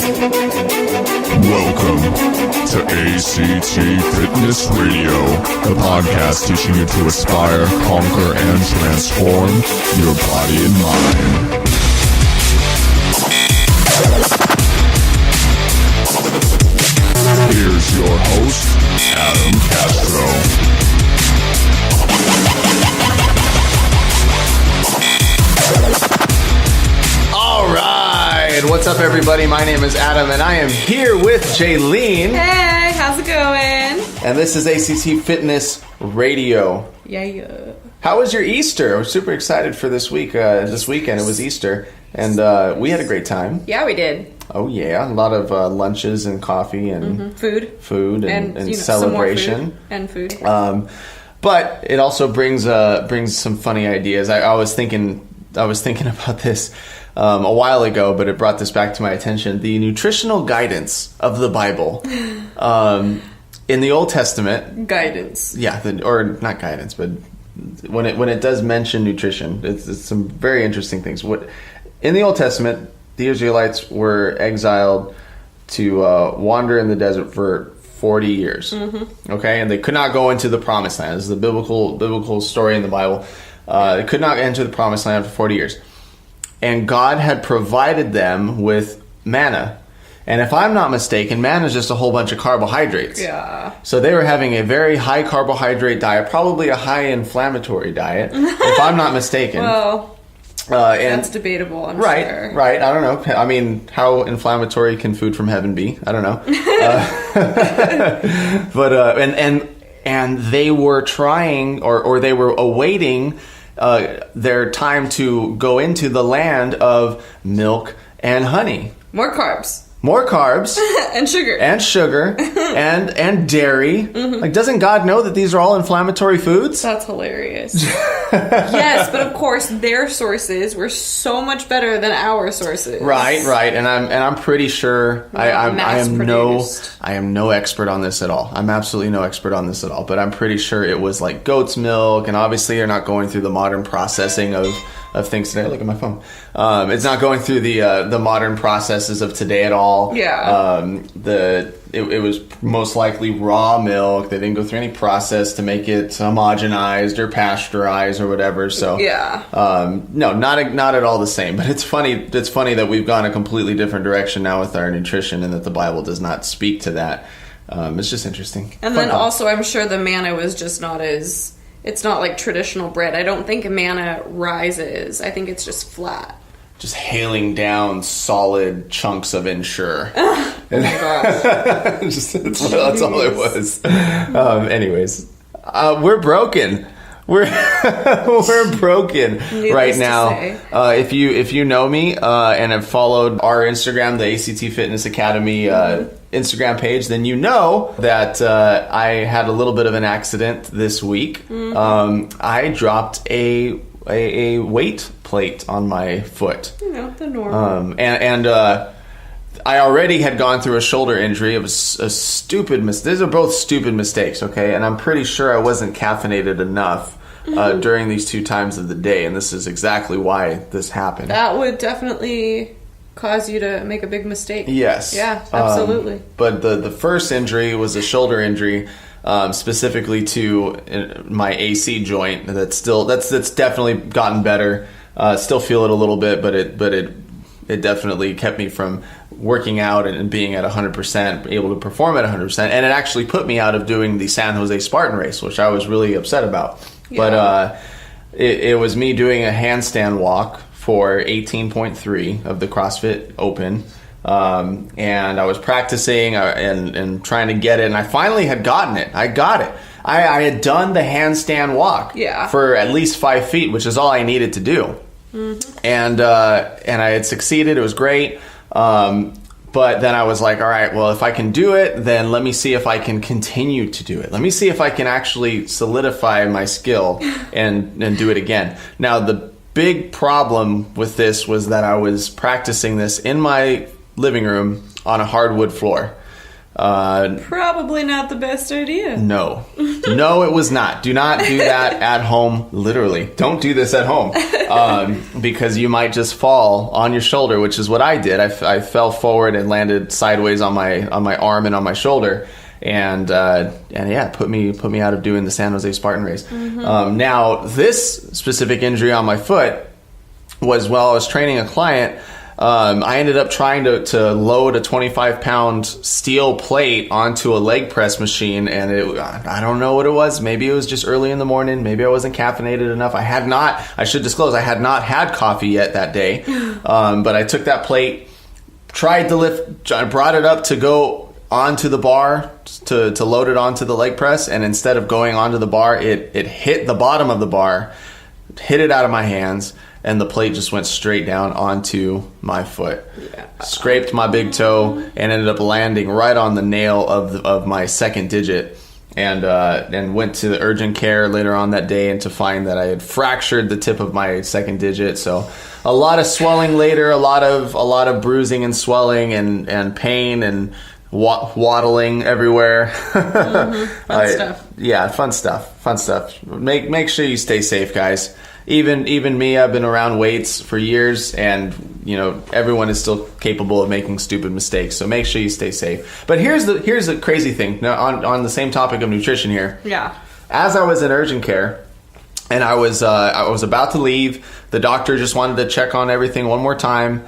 Welcome to ACT Fitness Radio, the podcast teaching you to aspire, conquer, and transform your body and mind. Here's your host, Adam Castro. All right, what's up, everybody? My name is Adam, and I am here with Jaylene. Hey, how's it going? And this is ACT Fitness Radio. Yeah. How was your Easter? I was super excited for this week. This weekend, it was Easter, and we had a great time. Yeah, we did. Oh yeah, a lot of lunches and coffee and Food and celebration some more food and food. But it also brings some funny ideas. I was thinking about this a while ago, but it brought this back to my attention. The nutritional guidance of the Bible in the Old Testament. Guidance. Yeah, or not guidance, but when it does mention nutrition, it's some very interesting things. In the Old Testament, the Israelites were exiled to wander in the desert for 40 years. Mm-hmm. Okay, and they could not go into the Promised Land. This is the biblical story in the Bible. They could not enter the Promised Land for 40 years. And God had provided them with manna. And if I'm not mistaken, manna is just a whole bunch of carbohydrates. Yeah. So they were having a very high carbohydrate diet, probably a high inflammatory diet, if I'm not mistaken. Well, that's debatable, I'm sure. Right. I don't know. I mean, how inflammatory can food from heaven be? I don't know. But and they were trying, or they were awaiting their time to go into the land of milk and honey. More carbs. And sugar. and dairy. Mm-hmm. Like, doesn't God know that these are all inflammatory foods? That's hilarious. Yes, but of course their sources were so much better than our sources. Right. And I'm pretty sure I am no expert on this at all. I'm absolutely no expert on this at all. But I'm pretty sure it was like goat's milk, and obviously they're not going through the modern processing of things today. Look at my phone. It's not going through the modern processes of today at all. Yeah. It was most likely raw milk. They didn't go through any process to make it homogenized or pasteurized or whatever. So yeah. No, not at all the same. But it's funny. It's funny that we've gone a completely different direction now with our nutrition, and that the Bible does not speak to that. It's just interesting. And then also, I'm sure the manna was just not as. It's not like traditional bread. I don't think manna rises. I think it's just flat. Just hailing down solid chunks of Ensure. Oh my gosh. That's all it was. Anyways, we're broken. We're broken right now. If you know me and have followed our Instagram, the ACT Fitness Academy Instagram page, then you know that I had a little bit of an accident this week. Mm-hmm. I dropped a weight plate on my foot. You know, the normal. And I already had gone through a shoulder injury. It was a stupid mistake. These are both stupid mistakes, okay? And I'm pretty sure I wasn't caffeinated enough during these 2 times of the day, and this is exactly why this happened. That would definitely cause you to make a big mistake. Yes. Yeah, absolutely. But the first injury was a shoulder injury, specifically to my AC joint. That's definitely gotten better. Still feel it a little bit, but it definitely kept me from working out and being at 100%, able to perform at 100%, and it actually put me out of doing the San Jose Spartan race, which I was really upset about. Yeah. But it was me doing a handstand walk for 18.3 of the CrossFit Open, and I was practicing and trying to get it, and I finally had gotten it. I got it. I had done the handstand walk for at least 5 feet, which is all I needed to do. Mm-hmm. And I had succeeded. It was great. But then I was like, all right, well, if I can do it, then let me see if I can continue to do it. Let me see if I can actually solidify my skill and do it again. Now, the big problem with this was that I was practicing this in my living room on a hardwood floor. Probably not the best idea. No, it was not. Do not do that at home. Literally, don't do this at home, because you might just fall on your shoulder, which is what I did. I fell forward and landed sideways on my arm and on my shoulder, and yeah, put me out of doing the San Jose Spartan race. Mm-hmm. Now, this specific injury on my foot was while I was training a client. I ended up trying to load a 25-pound steel plate onto a leg press machine, and I don't know what it was. Maybe it was just early in the morning. Maybe I wasn't caffeinated enough. I should disclose, I had not had coffee yet that day. But I took that plate, tried to lift, I brought it up to go onto the bar to load it onto the leg press, and instead of going onto the bar, it hit the bottom of the bar, hit it out of my hands, and the plate just went straight down onto my foot. Yeah. Scraped my big toe and ended up landing right on the nail of my second digit. And went to the urgent care later on that day, and to find that I had fractured the tip of my second digit. So a lot of swelling later, a lot of bruising and swelling and pain and waddling everywhere. Fun stuff. Yeah, fun stuff. Make sure you stay safe, guys. Even me, I've been around weights for years, and everyone is still capable of making stupid mistakes. So make sure you stay safe. But here's the crazy thing. Now, on the same topic of nutrition here. Yeah. As I was in urgent care, and I was about to leave, the doctor just wanted to check on everything one more time.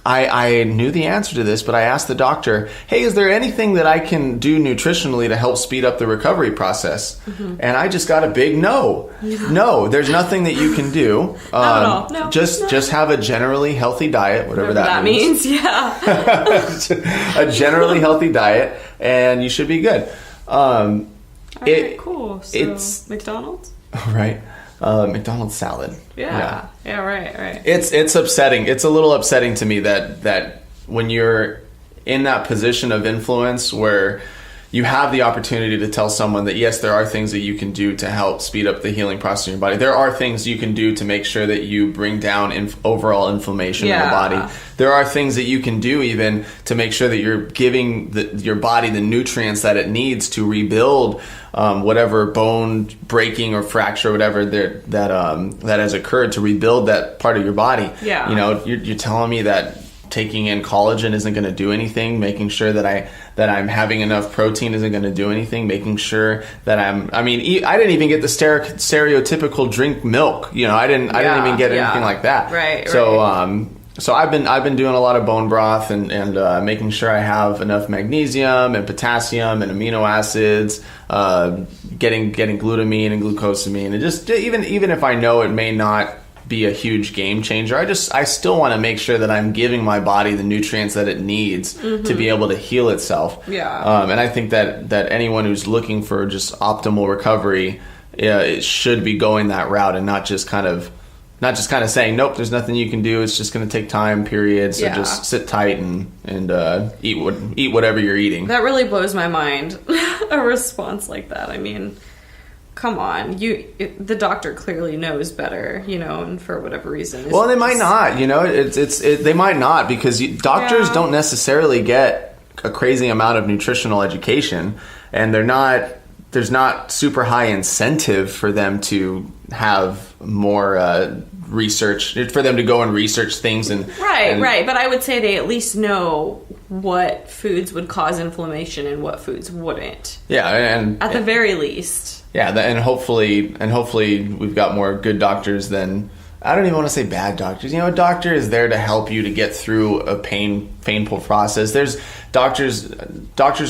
I knew the answer to this, but I asked the doctor, hey, is there anything that I can do nutritionally to help speed up the recovery process? Mm-hmm. And I just got a big no. No, there's nothing that you can do. No. Just have a generally healthy diet, whatever that means. Yeah. A generally healthy diet, and you should be good. All right, cool. So it's McDonald's? Right. McDonald's salad. Yeah, right. It's upsetting. It's a little upsetting to me that when you're in that position of influence where you have the opportunity to tell someone that, yes, there are things that you can do to help speed up the healing process in your body. There are things you can do to make sure that you bring down overall inflammation in the body. There are things that you can do even to make sure that you're giving your body the nutrients that it needs to rebuild whatever bone breaking or fracture or whatever that has occurred, to rebuild that part of your body. Yeah. You're telling me that taking in collagen isn't going to do anything, making sure that I'm having enough protein isn't going to do anything, making sure that I didn't even get the stereotypical drink milk. I didn't even get anything like that. Right. So I've been doing a lot of bone broth and making sure I have enough magnesium and potassium and amino acids, getting glutamine and glucosamine, and just even if I know it may not be a huge game changer, I still want to make sure that I'm giving my body the nutrients that it needs to be able to heal itself. Yeah. And I think that anyone who's looking for just optimal recovery, it should be going that route, and not just kind of saying, nope, there's nothing you can do, it's just going to take time, period. So just sit tight and eat whatever you're eating. That really blows my mind. A response like that. I mean, come on, the doctor clearly knows better, and for whatever reason. Well, they might not, they might not, because doctors don't necessarily get a crazy amount of nutritional education, and there's not super high incentive for them to have more research, for them to go and research things right. But I would say they at least know what foods would cause inflammation and what foods wouldn't. Yeah, and at the very least. Yeah, and hopefully we've got more good doctors than, I don't even want to say bad doctors. A doctor is there to help you to get through a painful process. There's doctors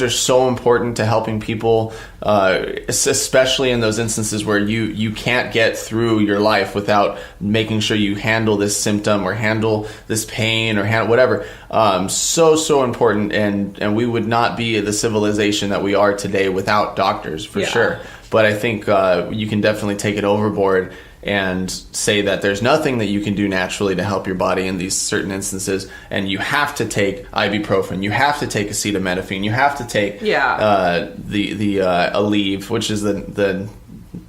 are so important to helping people, especially in those instances where you can't get through your life without making sure you handle this symptom or handle this pain or handle whatever. So important, and we would not be the civilization that we are today without doctors, for sure. But I think you can definitely take it overboard and say that there's nothing that you can do naturally to help your body in these certain instances, and you have to take ibuprofen, you have to take acetaminophen, you have to take the Aleve, which is the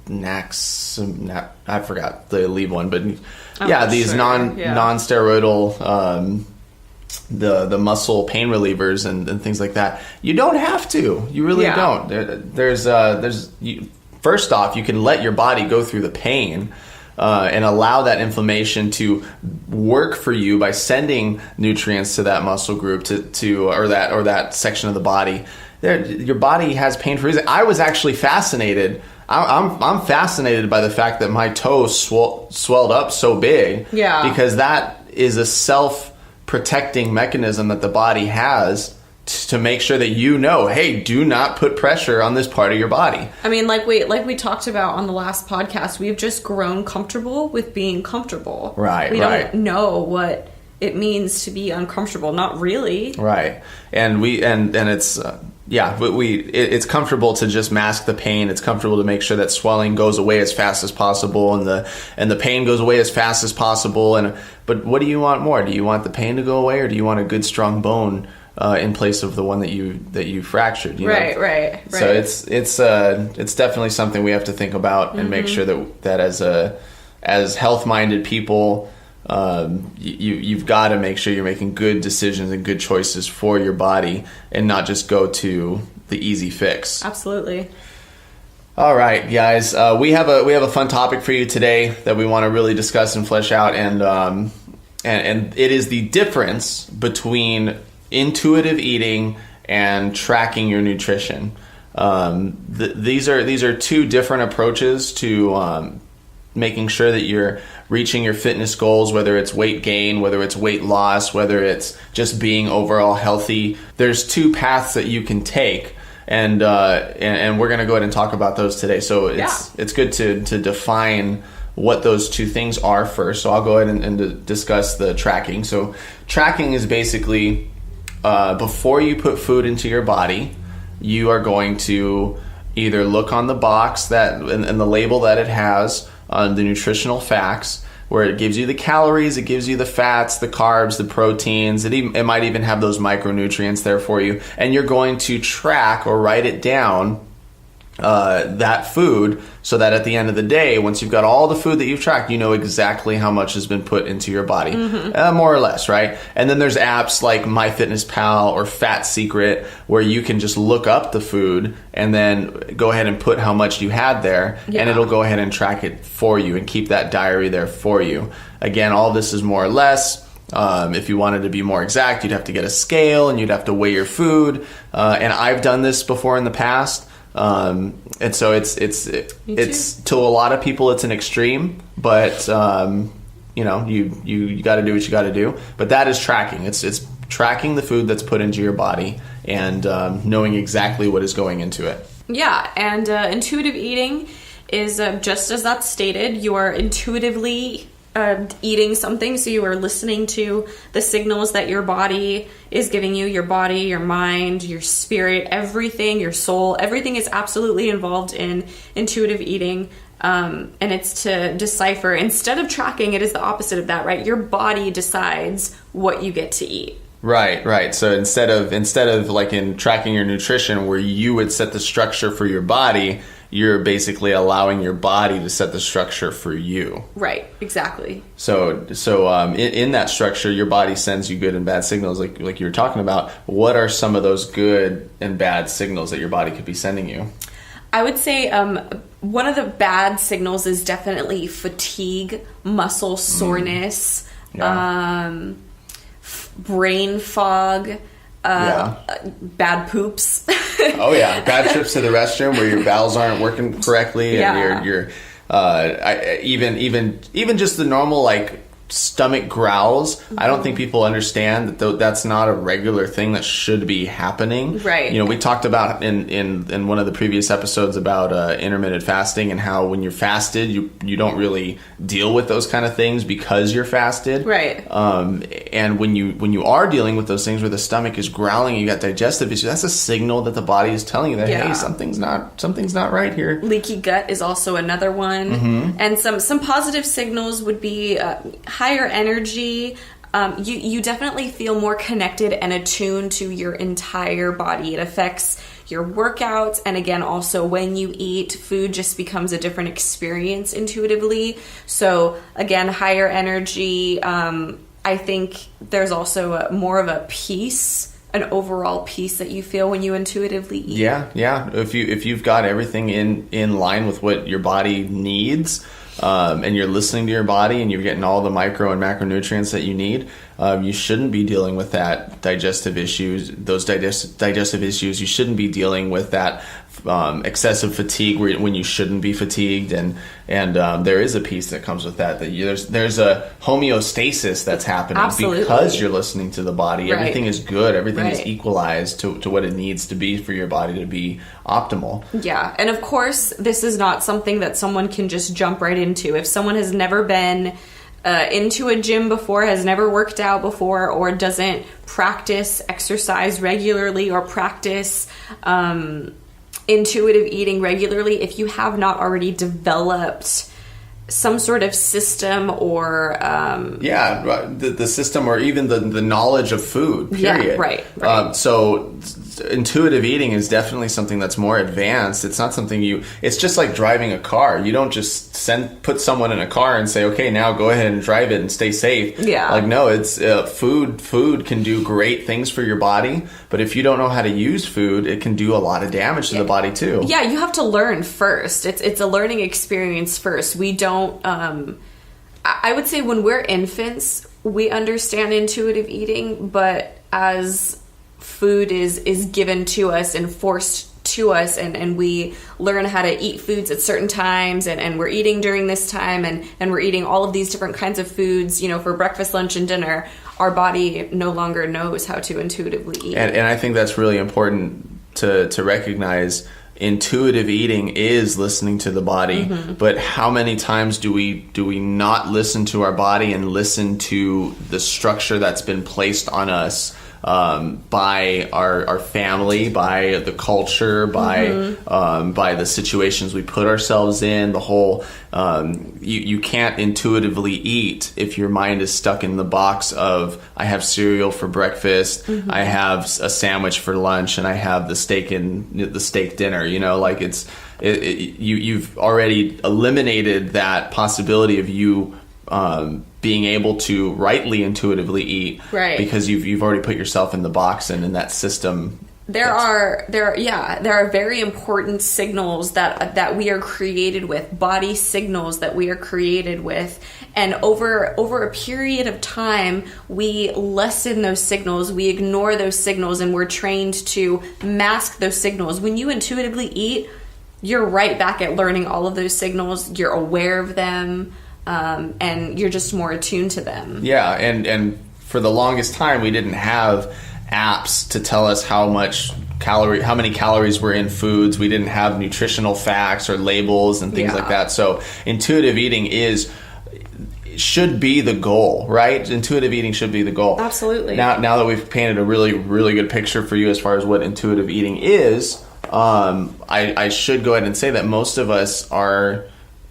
Nax, I forgot the Aleve one, but these non-steroidal the muscle pain relievers and things like that. You don't have to. You really don't. First off, you can let your body go through the pain and allow that inflammation to work for you by sending nutrients to that muscle group or that section of the body. Your body has pain for a reason. I was actually fascinated. I'm fascinated by the fact that my toes swelled up so big. Yeah. Because that is a self-protecting mechanism that the body has to make sure that hey, do not put pressure on this part of your body. I mean, like we talked about on the last podcast, we've just grown comfortable with being comfortable. Right. We don't know what it means to be uncomfortable. Not really. Right. And it's it's comfortable to just mask the pain. It's comfortable to make sure that swelling goes away as fast as possible and the pain goes away as fast as possible. But what do you want more? Do you want the pain to go away, or do you want a good strong bone in place of the one that you fractured? Right. So it's definitely something we have to think about and make sure that as health minded people, you've got to make sure you're making good decisions and good choices for your body and not just go to the easy fix. Absolutely. All right, guys, we have a fun topic for you today that we want to really discuss and flesh out, and it is the difference between intuitive eating and tracking your nutrition. These are two different approaches to making sure that you're reaching your fitness goals, whether it's weight gain, whether it's weight loss, whether it's just being overall healthy. There's two paths that you can take, and we're going to go ahead and talk about those today. So it's good to define what those two things are first. So I'll go ahead and discuss the tracking. So tracking is basically before you put food into your body, you are going to either look on the box and the label that it has on the nutritional facts, where it gives you the calories, it gives you the fats, the carbs, the proteins. It might even have those micronutrients there for you, and you're going to track or write it down that food, so that at the end of the day, once you've got all the food that you've tracked, you know exactly how much has been put into your body, more or less, right? And then there's apps like MyFitnessPal or Fat Secret, where you can just look up the food and then go ahead and put how much you had there, and it'll go ahead and track it for you and keep that diary there for you. Again, all this is more or less. If you wanted to be more exact, you'd have to get a scale and you'd have to weigh your food. And I've done this before in the past. And so it's to a lot of people it's an extreme, but you got to do what you got to do. But that is tracking. It's tracking the food that's put into your body and knowing exactly what is going into it. Yeah, and intuitive eating is just as that's stated. You are intuitively eating something, so you are listening to the signals that your body is giving you. Your body, your mind, your spirit, everything, your soul, everything is absolutely involved in intuitive eating. And it's to decipher. Instead of tracking, it is the opposite of that, right? Your body decides what you get to eat. Right. So instead of like in tracking your nutrition, where you would set the structure for your body, you're basically allowing your body to set the structure for you. Right, exactly. So in that structure, your body sends you good and bad signals, like you were talking about. What are some of those good and bad signals that your body could be sending you? I would say one of the bad signals is definitely fatigue, muscle soreness, brain fog, bad poops. Oh yeah, bad trips to the restroom where your bowels aren't working correctly, and you're even just the normal like stomach growls. I don't think people understand that that's not a regular thing that should be happening. Right. We talked about in one of the previous episodes about intermittent fasting and how when you're fasted, you don't really deal with those kind of things because you're fasted. Right. And when you are dealing with those things where the stomach is growling and you got digestive issues, that's a signal that the body is telling you that hey, something's not right here. Leaky gut is also another one. And some positive signals would be higher energy. You definitely feel more connected and attuned to your entire body. It affects your workouts, and again, also when you eat, food just becomes a different experience intuitively. So again, higher energy, I think there's also more of a peace, an overall peace that you feel when you intuitively eat. Yeah. If you've got everything in line with what your body needs, and you're listening to your body and you're getting all the micro and macronutrients that you need, you shouldn't be dealing with that digestive issues. Those digestive issues. You shouldn't be dealing with that excessive fatigue when you shouldn't be fatigued, and there is a piece that comes with that. There's a homeostasis that's happening. Absolutely. Because you're listening to the body. Right. Everything is good. Everything is Right. equalized to what it needs to be for your body to be optimal. Yeah, and of course, this is not something that someone can just jump right into. If someone has never been into a gym before, has never worked out before, or doesn't practice exercise regularly or practice intuitive eating regularly, if you have not already developed some sort of system or the system, or even the knowledge of food, period. Yeah, right. So intuitive eating is definitely something that's more advanced. It's not something it's just like driving a car. You don't just put someone in a car and say, okay, now go ahead and drive it and stay safe. Yeah. Like, no, it's food can do great things for your body, but if you don't know how to use food, it can do a lot of damage to the body too. Yeah, you have to learn first. It's a learning experience first. We don't I would say when we're infants, we understand intuitive eating, but as food is given to us and forced to us, and we learn how to eat foods at certain times, and we're eating during this time, and we're eating all of these different kinds of foods, for breakfast, lunch, and dinner, our body no longer knows how to intuitively eat. And I think that's really important to recognize. Intuitive eating is listening to the body, but how many times do we not listen to our body and listen to the structure that's been placed on us by our family, by the culture, by the situations we put ourselves in? The whole you can't intuitively eat if your mind is stuck in the box of, I have cereal for breakfast, I have a sandwich for lunch, and I have the steak dinner. You've already eliminated that possibility of you being able to rightly intuitively eat, right? Because you've already put yourself in the box and in that system. There are very important signals that we are created with, body signals that we are created with, and over a period of time, we lessen those signals, we ignore those signals, and we're trained to mask those signals. When you intuitively eat, you're right back at learning all of those signals. You're aware of them, and you're just more attuned to them. Yeah, and for the longest time, we didn't have apps to tell us how many calories were in foods. We didn't have nutritional facts or labels and things like that. So intuitive eating should be the goal, right? Intuitive eating should be the goal. Absolutely. Now that we've painted a really, really good picture for you as far as what intuitive eating is, I should go ahead and say that most of us are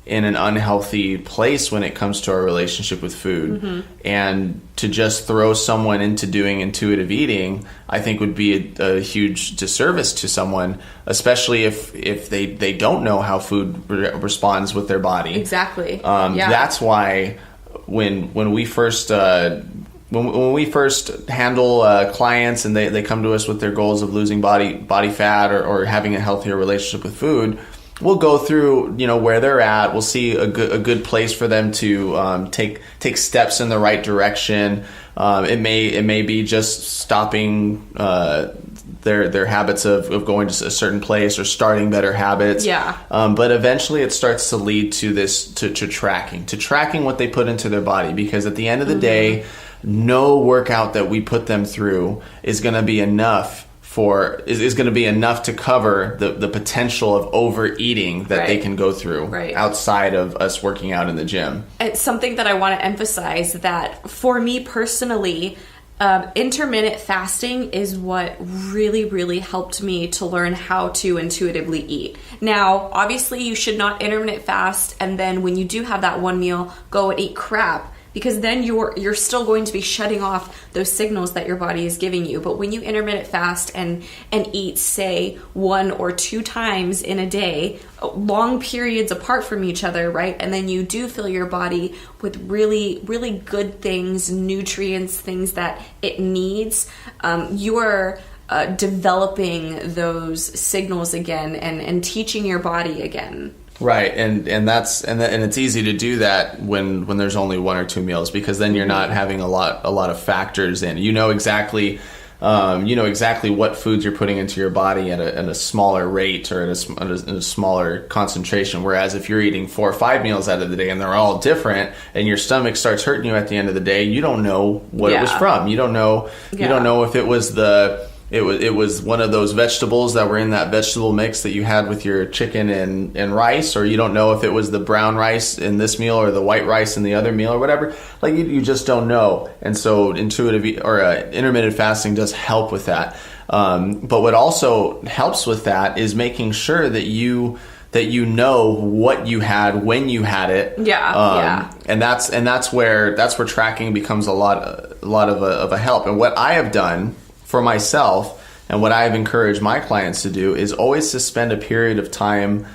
in an unhealthy place when it comes to our relationship with food. And to just throw someone into doing intuitive eating, I think would be a huge disservice to someone, especially if they don't know how food responds with their body. Exactly. That's why when we first when we first handle clients and they come to us with their goals of losing body fat or having a healthier relationship with food, we'll go through, where they're at. We'll see a good place for them to take steps in the right direction. It may be just stopping their habits of going to a certain place or starting better habits. Yeah. But eventually it starts to lead to this to tracking what they put into their body, because at the end of the day, no workout that we put them through is going to be enough is going to be enough to cover the potential of overeating that they can go through outside of us working out in the gym. It's something that I want to emphasize, that for me personally, intermittent fasting is what really, really helped me to learn how to intuitively eat. Now, obviously, you should not intermittent fast, and then when you do have that one meal, go and eat crap. because then you're still going to be shutting off those signals that your body is giving you. But when you intermittent fast and eat, say, 1 or 2 times in a day, long periods apart from each other, right? And then you do fill your body with really, really good things, nutrients, things that it needs, you are developing those signals again and teaching your body again. Right, and it's easy to do that when there's only 1 or 2 meals, because then you're not having a lot of factors in. You know exactly what foods you're putting into your body at a smaller rate or at a smaller concentration. Whereas if you're eating 4 or 5 meals out of the day and they're all different, and your stomach starts hurting you at the end of the day, you don't know what it was from. You don't know if it was it was one of those vegetables that were in that vegetable mix that you had with your chicken and rice, or you don't know if it was the brown rice in this meal or the white rice in the other meal or whatever. Like you just don't know. And so intermittent fasting does help with that. But what also helps with that is making sure that you know what you had when you had it. And that's where tracking becomes a lot of a help. And what I have done for myself, and what I've encouraged my clients to do, is always to spend a period of time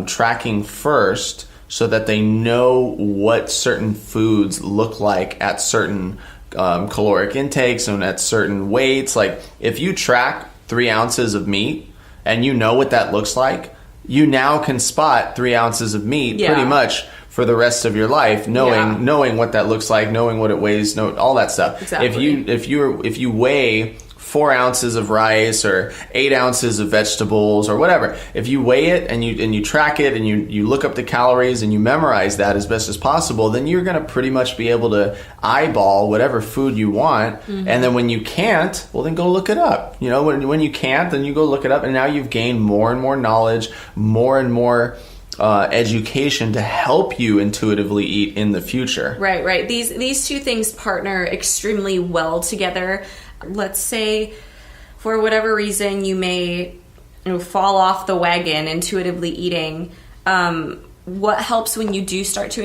tracking first, so that they know what certain foods look like at certain caloric intakes and at certain weights. Like if you track 3 ounces of meat and you know what that looks like, you now can spot 3 ounces of meat pretty much for the rest of your life, knowing what that looks like, knowing what it weighs, all that stuff. Exactly. If you weigh 4 ounces of rice or 8 ounces of vegetables or whatever, if you weigh it and you track it and you look up the calories and you memorize that as best as possible, then you're going to pretty much be able to eyeball whatever food you want. Mm-hmm. And then when you can't, well, then go look it up. When you can't, then you go look it up, and now you've gained more and more knowledge, more and more education to help you intuitively eat in the future. Right. These two things partner extremely well together. Let's say for whatever reason you may fall off the wagon intuitively eating. What helps when you do start to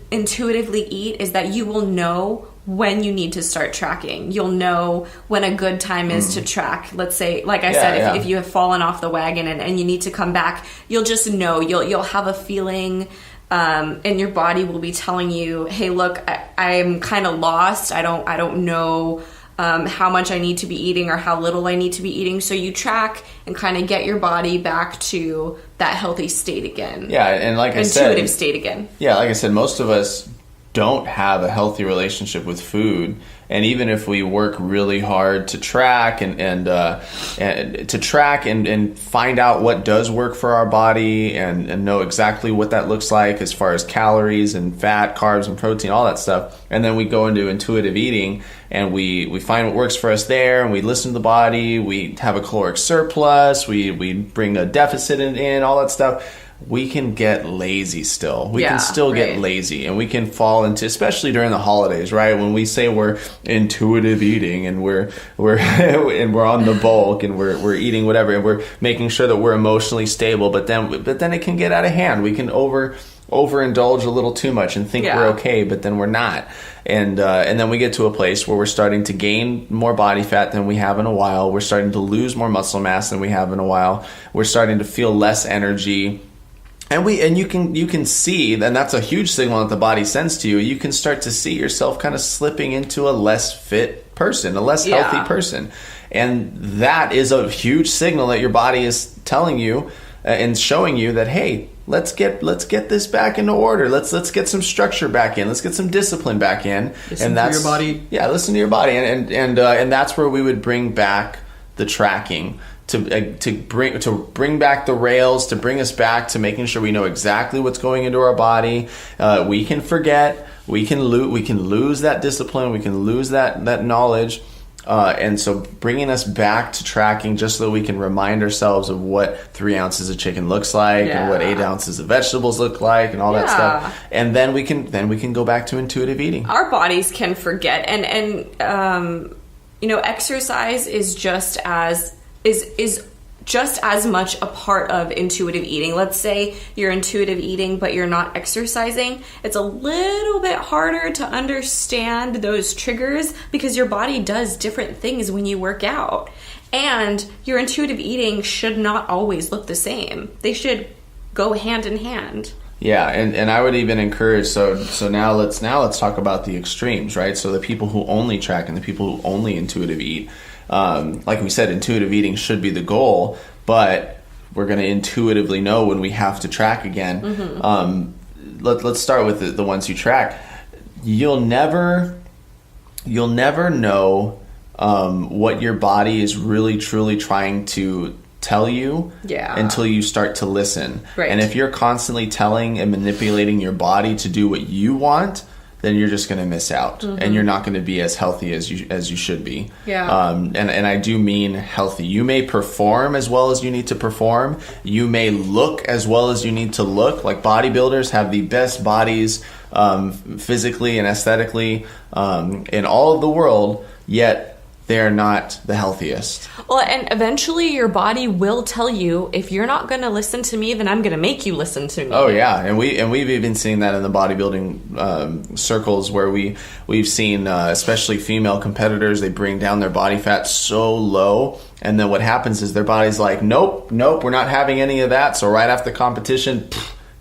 intuitively eat is that you will know when you need to start tracking. You'll know when a good time is to track. Let's say, like I said, if you have fallen off the wagon and you need to come back, you'll just know. You'll have a feeling, and your body will be telling you, "Hey, look, I'm kind of lost. I don't know how much I need to be eating or how little I need to be eating." So you track and kind of get your body back to that healthy state again. Yeah, and like I said, intuitive state again. Yeah, like I said, most of us don't have a healthy relationship with food, and even if we work really hard to track and find out what does work for our body and know exactly what that looks like as far as calories and fat, carbs and protein, all that stuff, and then we go into intuitive eating and we find what works for us there, and we listen to the body, we have a caloric surplus, we bring a deficit in all that stuff. We can get lazy still. We can still get lazy, and we can fall into, especially during the holidays, right? When we say we're intuitive eating and we're and we're on the bulk and we're eating whatever, and we're making sure that we're emotionally stable, but then it can get out of hand. We can overindulge a little too much and think we're okay, but then we're not. And then we get to a place where we're starting to gain more body fat than we have in a while. We're starting to lose more muscle mass than we have in a while. We're starting to feel less energy. And you can see, and that's a huge signal that the body sends to you. You can start to see yourself kind of slipping into a less fit person, a less healthy person. And that is a huge signal that your body is telling you and showing you that, hey, let's get this back into order. Let's get some structure back in. Let's get some discipline back in. Listen to your body. Yeah, listen to your body. And that's where we would bring back the tracking. To bring back the rails, to bring us back to making sure we know exactly what's going into our body. We can forget, we can lose that discipline, we can lose that knowledge, and so bringing us back to tracking just so we can remind ourselves of what 3 ounces of chicken looks like and what 8 ounces of vegetables look like and all that stuff, and then we can go back to intuitive eating. Our bodies can forget, and exercise is just as is just as much a part of intuitive eating. Let's say you're intuitive eating, but you're not exercising. It's a little bit harder to understand those triggers because your body does different things when you work out. And your intuitive eating should not always look the same. They should go hand in hand. Yeah, and I would even encourage, so now let's talk about the extremes, right? So the people who only track and the people who only intuitive eat. Like we said, intuitive eating should be the goal, but we're going to intuitively know when we have to track again. Mm-hmm. Let's start with the ones who track. You'll never know what your body is really truly trying to tell you until you start to listen. Right. And if you're constantly telling and manipulating your body to do what you want, then you're just going to miss out, and you're not going to be as healthy as you should be. Yeah. And I do mean healthy. You may perform as well as you need to perform. You may look as well as you need to look. Like bodybuilders have the best bodies physically and aesthetically in all of the world, yet they're not the healthiest. Well, and eventually your body will tell you, if you're not going to listen to me, then I'm going to make you listen to me. Oh yeah, and we've even seen that in the bodybuilding circles where we've seen especially female competitors, they bring down their body fat so low, and then what happens is their body's like, nope, we're not having any of that. So right after the competition,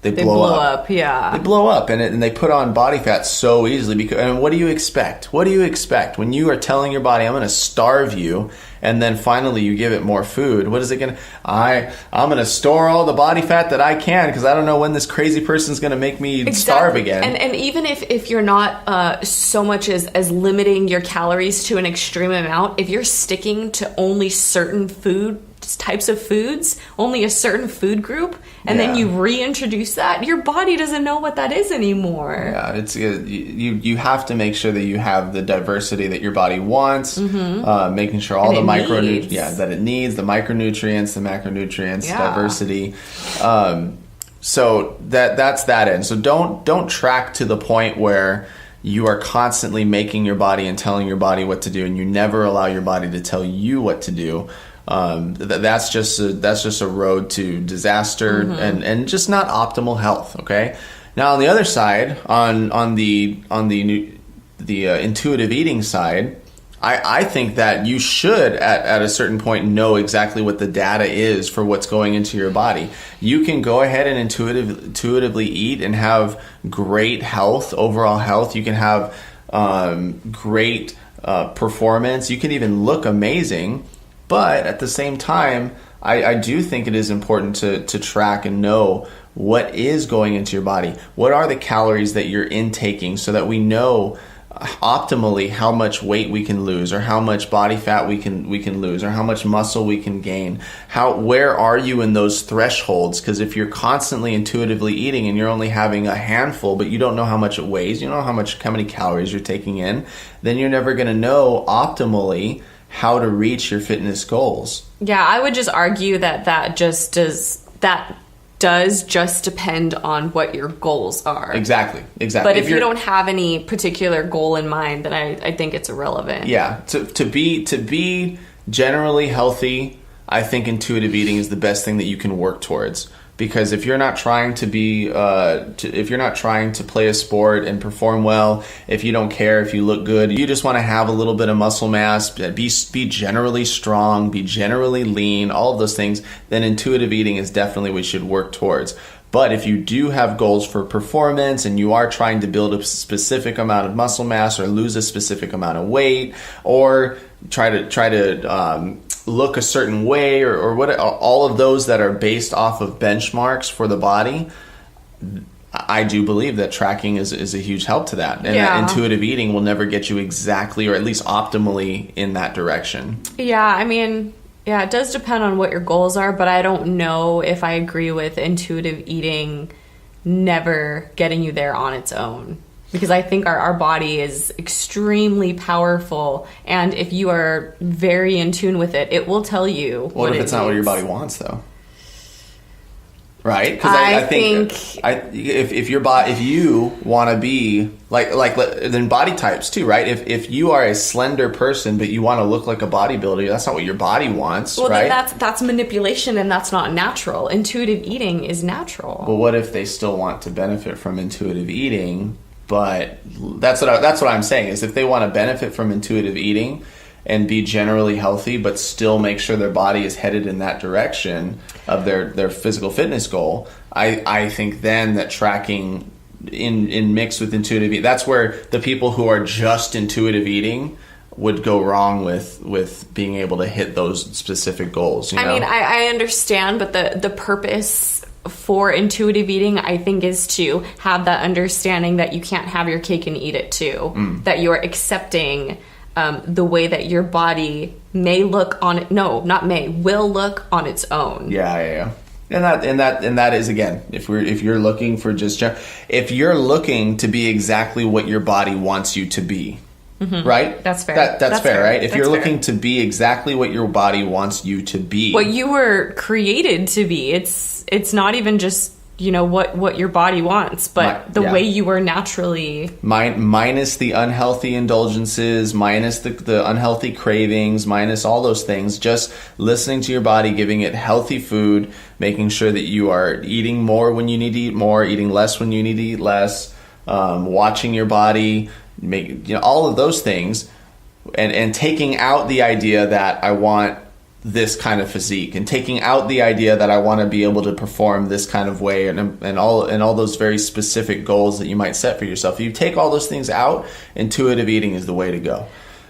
they blow up. Yeah. They blow up, and they put on body fat so easily. And what do you expect? What do you expect when you are telling your body, I'm going to starve you, and then finally you give it more food? What is it going to? I'm going to store all the body fat that I can because I don't know when this crazy person's going to make me starve again. And even if you're not so much as limiting your calories to an extreme amount, if you're sticking to only certain types of foods, only a certain food group, and then you reintroduce that, your body doesn't know what that is anymore. Yeah, it's you have to make sure that you have the diversity that your body wants, making sure all the micronutrients that it needs, the micronutrients, the macronutrients, diversity. So that's that end. So don't track to the point where you are constantly making your body and telling your body what to do, and you never allow your body to tell you what to do. That's just a road to disaster and just not optimal health. Okay. Now on the other side, on the intuitive eating side, I think that you should at a certain point know exactly what the data is for what's going into your body. You can go ahead and intuitively eat and have great health, overall health. You can have great performance. You can even look amazing. But at the same time, I do think it is important to track and know what is going into your body. What are the calories that you're intaking so that we know optimally how much weight we can lose, or how much body fat we can lose, or how much muscle we can gain. Where are you in those thresholds? Because if you're constantly intuitively eating and you're only having a handful, but you don't know how much it weighs, you don't know how many calories you're taking in, then you're never going to know optimally how to reach your fitness goals. Yeah, I would just argue that does just depend on what your goals are. Exactly. But if you don't have any particular goal in mind, then I think it's irrelevant. Yeah, to be generally healthy, I think intuitive eating is the best thing that you can work towards. Because if you're not trying to if you're not trying to play a sport and perform well, if you don't care if you look good, you just want to have a little bit of muscle mass, be generally strong, be generally lean, all of those things, then intuitive eating is definitely what you should work towards. But if you do have goals for performance and you are trying to build a specific amount of muscle mass or lose a specific amount of weight, or try to look a certain way, or what, all of those that are based off of benchmarks for the body, I do believe that tracking is a huge help to that. And that intuitive eating will never get you exactly, or at least optimally, in that direction. Yeah, I mean, it does depend on what your goals are, but I don't know if I agree with intuitive eating never getting you there on its own. Because I think our body is extremely powerful, and if you are very in tune with it, it will tell you what if it's not what your body wants, though? right? Because I think if you want to be like then body types too, right? If you are a slender person but you want to look like a bodybuilder, that's not what your body wants, well, right? Then that's manipulation, and that's not natural. Intuitive eating is natural. Well, what if they still want to benefit from intuitive eating? But that's what I'm saying is if they want to benefit from intuitive eating and be generally healthy, but still make sure their body is headed in that direction of their physical fitness goal, I think then that tracking in mix with intuitive eating, that's where the people who are just intuitive eating would go wrong with being able to hit those specific goals. You know? I mean, I understand, but the purpose for intuitive eating, I think, is to have that understanding that you can't have your cake and eat it too. That you are accepting the way that your body may look on it. No, not may, will look on its own. Yeah. And that is, again, if you're looking for if you're looking to be exactly what your body wants you to be, right? That's fair. That's fair, right? If That's you're fair. looking to be exactly what your body wants you to be, What you were created to be. It's not even just, what your body wants, but the way you were naturally. Minus the unhealthy indulgences, minus the unhealthy cravings, minus all those things, just listening to your body, giving it healthy food, making sure that you are eating more when you need to eat more, eating less when you need to eat less, watching your body, all of those things, and taking out the idea that I want this kind of physique, and taking out the idea that I want to be able to perform this kind of way, and all those very specific goals that you might set for yourself. If you take all those things out, intuitive eating is the way to go.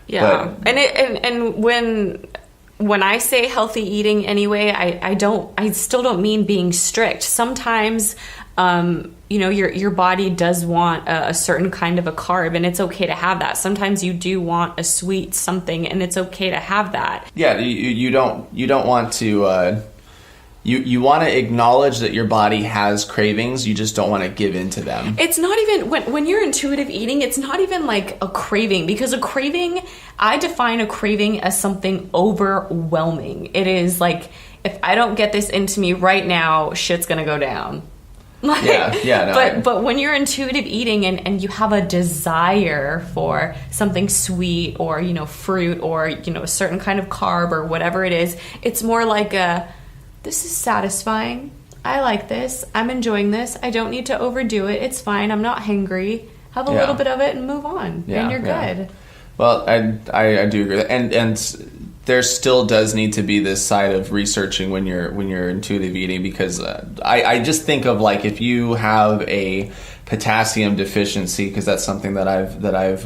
Yeah, and when I say healthy eating anyway, I still don't mean being strict. Sometimes your body does want a certain kind of a carb, and it's okay to have that. Sometimes you do want a sweet something, and it's okay to have that. Yeah, you don't want to. You want to acknowledge that your body has cravings. You just don't want to give in to them. It's not even when you're intuitive eating, it's not even like a craving, because a craving, I define a craving as something overwhelming. It is like, if I don't get this into me right now, shit's gonna go down. But when you're intuitive eating and you have a desire for something sweet, or fruit, or a certain kind of carb, or whatever it is, it's more like this is satisfying. I like this. I'm enjoying this. I don't need to overdo it. It's fine. I'm not hangry. Have a little bit of it and move on, and you're good. Well, I do agree, and there still does need to be this side of researching when you're intuitive eating, because I just think of, like, if you have a potassium deficiency, because that's something that I've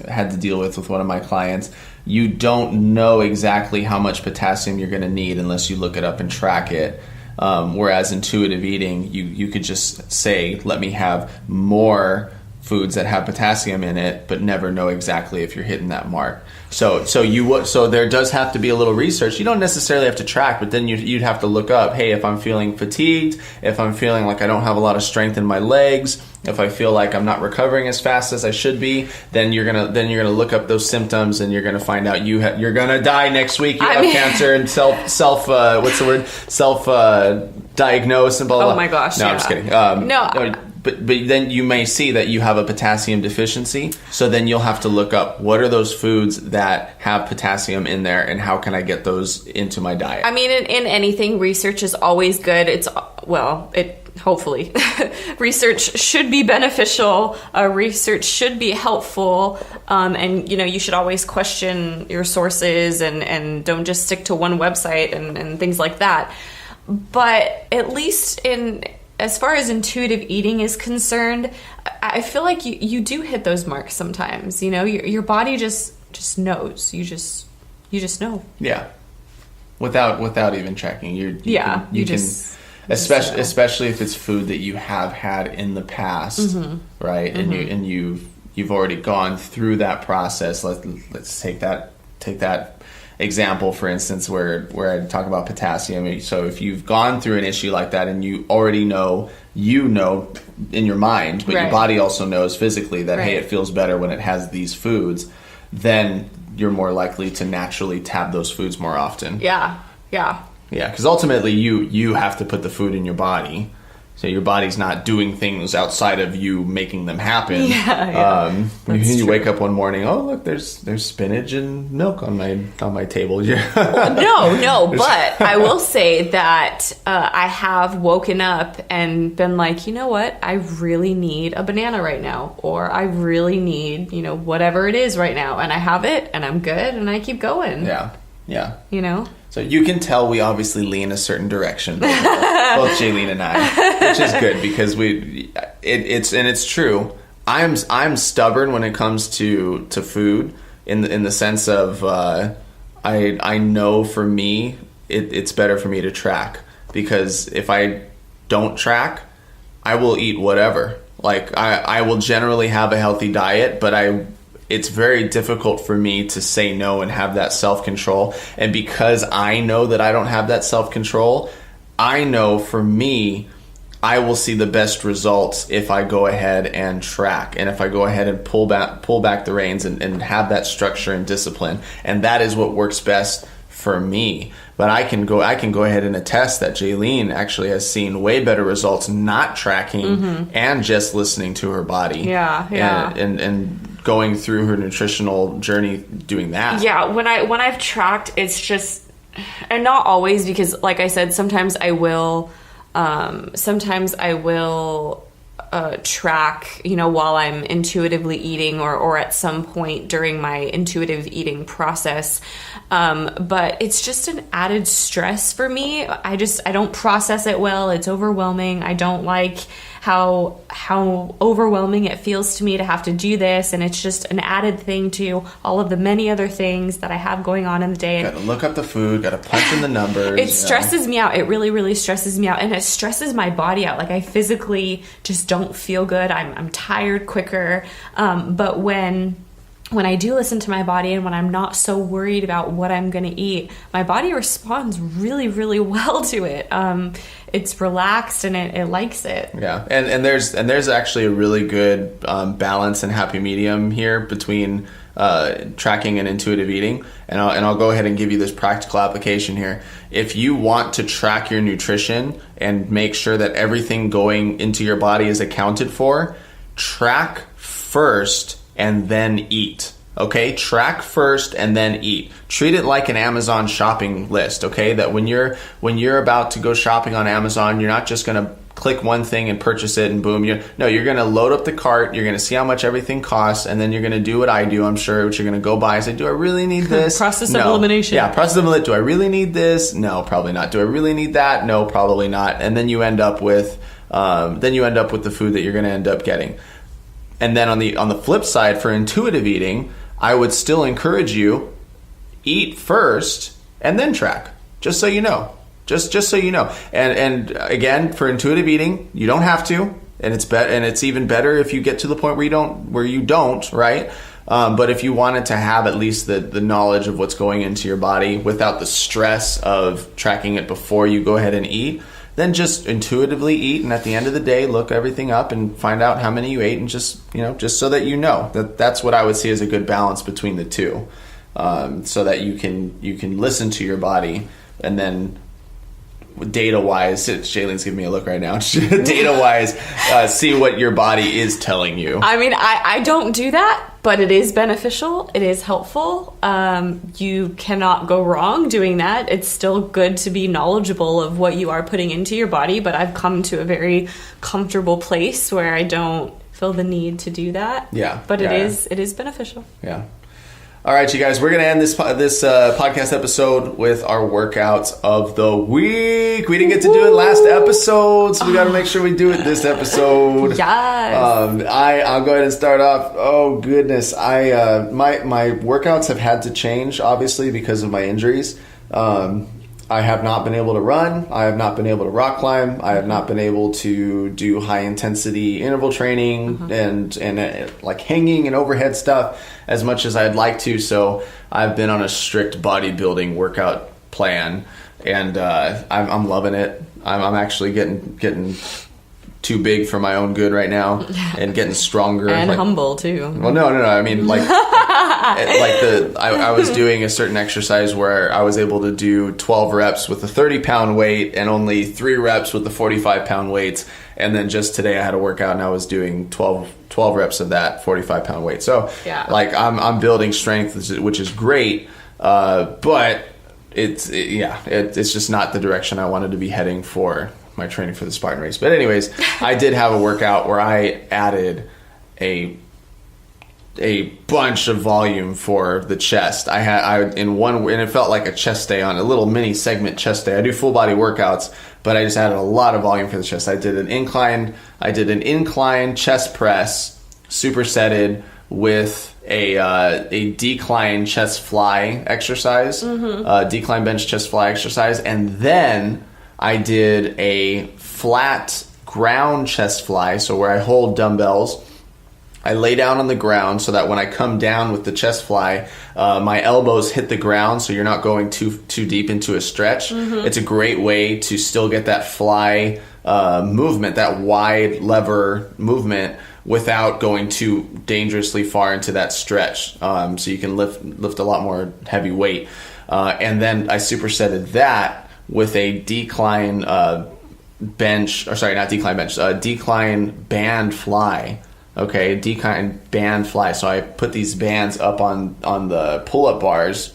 had to deal with one of my clients. You don't know exactly how much potassium you're going to need unless you look it up and track it. Whereas intuitive eating, you could just say, let me have more foods that have potassium in it, but never know exactly if you're hitting that mark. So there does have to be a little research. You don't necessarily have to track, but then you'd have to look up, hey, if I'm feeling fatigued, if I'm feeling like I don't have a lot of strength in my legs, if I feel like I'm not recovering as fast as I should be, then you're gonna look up those symptoms, and you're gonna find out you're gonna die next week. You have cancer, and self diagnose and blah blah. Oh my gosh! No, yeah. I'm just kidding. No. But then you may see that you have a potassium deficiency, so then you'll have to look up what are those foods that have potassium in there, and how can I get those into my diet. I mean, in anything, research is always good. Hopefully research should be beneficial. Research should be helpful, and you should always question your sources, and don't just stick to one website and things like that. But at least as far as intuitive eating is concerned, I feel like you do hit those marks sometimes. Your body just knows. You just know. Yeah, without even checking, you can, especially if it's food that you have had in the past, right? Mm-hmm. And you've already gone through that process. Let's take that example, for instance, where I talk about potassium. So if you've gone through an issue like that, and you already know in your mind, but your body also knows physically that, hey, it feels better when it has these foods, then you're more likely to naturally tab those foods more often. Yeah. Yeah, because ultimately you have to put the food in your body. So your body's not doing things outside of you making them happen. You wake up one morning, oh look, there's spinach and milk on my table. No, but I will say that I have woken up and been like, you know what, I really need a banana right now, or I really need, whatever it is right now, and I have it, and I'm good, and I keep going. Yeah. So you can tell we obviously lean a certain direction, both Jaylene and I, which is good because it's true. I'm stubborn when it comes to food in the sense of I know for me it's better for me to track, because if I don't track, I will eat whatever. Like I will generally have a healthy diet, but it's very difficult for me to say no and have that self-control. And because I know that I don't have that self-control, I know for me, I will see the best results if I go ahead and track, and if I go ahead and pull back the reins and have that structure and discipline. And that is what works best for me. But I can go ahead and attest that Jaylene actually has seen way better results not tracking and just listening to her body. Yeah. And going through her nutritional journey doing that. Yeah, when I've tracked, it's just, and not always, because like I said, sometimes I will track, while I'm intuitively eating or at some point during my intuitive eating process. But it's just an added stress for me. I don't process it well. It's overwhelming. I don't like how overwhelming it feels to me to have to do this, and it's just an added thing to all of the many other things that I have going on in the day. Gotta look up the food, gotta punch in the numbers. It stresses me out. It really, really stresses me out, and it stresses my body out. Like I physically just don't feel good. I'm tired quicker. But when I do listen to my body, and when I'm not so worried about what I'm going to eat, my body responds really, really well to it. It's relaxed and it likes it. Yeah, and there's actually a really good balance and happy medium here between tracking and intuitive eating. And I'll go ahead and give you this practical application here. If you want to track your nutrition and make sure that everything going into your body is accounted for, track first and then eat. Okay, track first and then eat. Treat it like an Amazon shopping list. Okay, that when you're about to go shopping on Amazon, you're not just gonna click one thing and purchase it and boom. You're gonna load up the cart. You're gonna see how much everything costs, and then you're gonna do what I do. I'm sure, which you're gonna go buy and say, do I really need this? Process of elimination. Yeah, process of elimination. Do I really need this? No, probably not. Do I really need that? No, probably not. And then you end up with the food that you're gonna end up getting. And then on the flip side, for intuitive eating, I would still encourage you, eat first and then track, just so you know. Just so you know. And again, for intuitive eating, you don't have to, and it's even better if you get to the point where you don't, right? But if you wanted to have at least the knowledge of what's going into your body without the stress of tracking it before you go ahead and eat, then just intuitively eat, and at the end of the day, look everything up and find out how many you ate, and just so that that's what I would see as a good balance between the two, so that you can listen to your body, and then data-wise, Jaylene's giving me a look right now. Data-wise, see what your body is telling you. I mean, I don't do that, but it is beneficial. It is helpful. You cannot go wrong doing that. It's still good to be knowledgeable of what you are putting into your body, but I've come to a very comfortable place where I don't feel the need to do that. Yeah. But it is beneficial. Yeah. All right, you guys, we're going to end this podcast episode with our workouts of the week. We didn't get to do it last episode, so we got to make sure we do it this episode. Yes. I'll go ahead and start off. Oh, goodness. My workouts have had to change, obviously, because of my injuries. I have not been able to run. I have not been able to rock climb. I have not been able to do high intensity interval training and like hanging and overhead stuff as much as I'd like to. So I've been on a strict bodybuilding workout plan, and I'm loving it. I'm actually getting too big for my own good right now and getting stronger. And humble, too. Well, no. I mean, I was doing a certain exercise where I was able to do 12 reps with a 30-pound weight and only 3 reps with the 45-pound weights. And then just today I had a workout and I was doing 12 reps of that 45-pound weight. So, I'm building strength, which is great. But it's just not the direction I wanted to be heading for my training for the Spartan race. But anyways, I did have a workout where I added a bunch of volume for the chest. And it felt like a chest day, on a little mini segment chest day. I do full body workouts, but I just added a lot of volume for the chest. I did an incline chest press, supersetted with a decline chest fly exercise, decline bench chest fly exercise, and then I did a flat ground chest fly, so where I hold dumbbells, I lay down on the ground so that when I come down with the chest fly, my elbows hit the ground, so you're not going too deep into a stretch. It's a great way to still get that fly movement, that wide lever movement, without going too dangerously far into that stretch. So you can lift a lot more heavy weight. And then I supersetted that with a decline decline band fly. Okay, decline band fly. So I put these bands up on the pull-up bars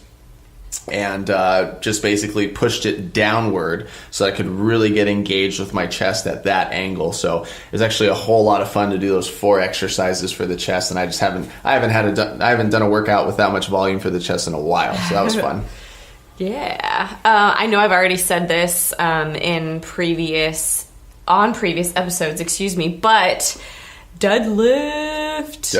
and just basically pushed it downward so I could really get engaged with my chest at that angle. So it was actually a whole lot of fun to do those 4 exercises for the chest, and I haven't done a workout with that much volume for the chest in a while. So that was fun. Yeah. I know I've already said this on previous episodes, but deadlift.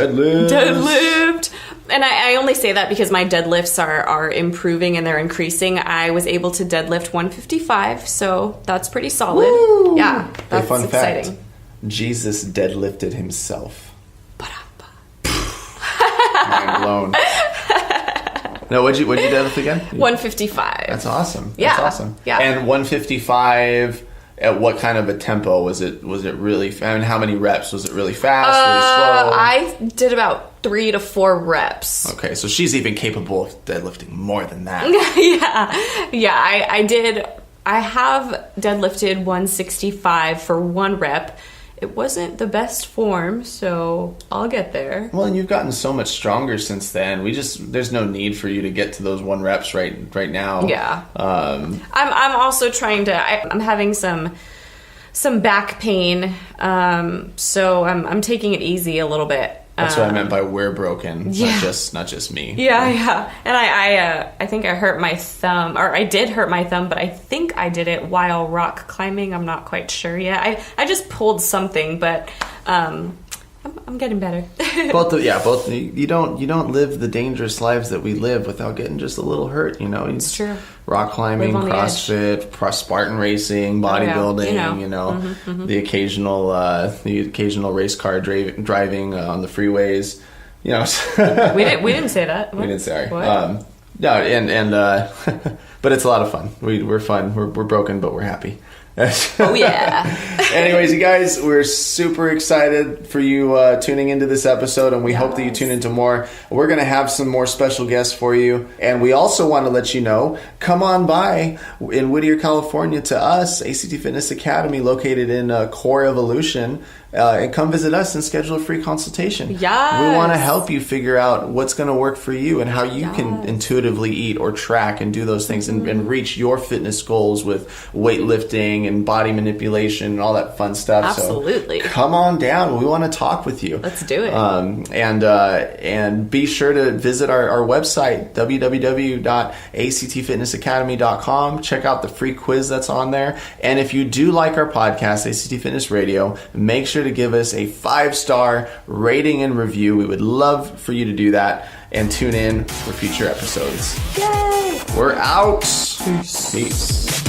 And I only say that because my deadlifts are improving and they're increasing. I was able to deadlift 155, so that's pretty solid. Woo! Yeah, that's fun exciting. Fact, Jesus deadlifted himself. Mind blown. No, what'd you deadlift again? 155. That's awesome. Yeah. That's awesome. Yeah. And 155 at what kind of a tempo? Was it really, I mean, how many reps? Was it really fast, really slow? I did about 3 to 4 reps. Okay, so she's even capable of deadlifting more than that. Yeah, I have deadlifted 165 for 1 rep. It wasn't the best form, so I'll get there. Well, and you've gotten so much stronger since then. There's no need for you to get to those 1 reps right now. Yeah. I'm also trying to. I'm having some back pain, so I'm taking it easy a little bit. That's what I meant by we're broken, yeah. not just me. Yeah. And I think I hurt my thumb, or I did hurt my thumb, but I think I did it while rock climbing. I'm not quite sure yet. I just pulled something, but I'm getting better. both. You don't live the dangerous lives that we live without getting just a little hurt. It's true. Rock climbing, CrossFit, Spartan racing, bodybuilding. The occasional race car driving on the freeways. We didn't say that. What? We didn't say. What? No, but it's a lot of fun. We're fun. We're broken, but we're happy. Oh yeah. Anyways, you guys, we're super excited for you tuning into this episode, and we hope that you tune into more. We're going to have some more special guests for you, and we also want to let you know, come on by in Whittier, California to us, ACT Fitness Academy, located in Core Evolution, and come visit us and schedule a free consultation. Yes. We want to help you figure out what's going to work for you and how you can intuitively eat or track and do those things and reach your fitness goals with weightlifting and body manipulation and all that fun stuff. Absolutely. So come on down. We want to talk with you. Let's do it. And be sure to visit our website, www.actfitnessacademy.com. Check out the free quiz that's on there. And if you do like our podcast, ACT Fitness Radio, make sure to give us a 5-star rating and review. We would love for you to do that, and tune in for future episodes. Yay! We're out. Peace.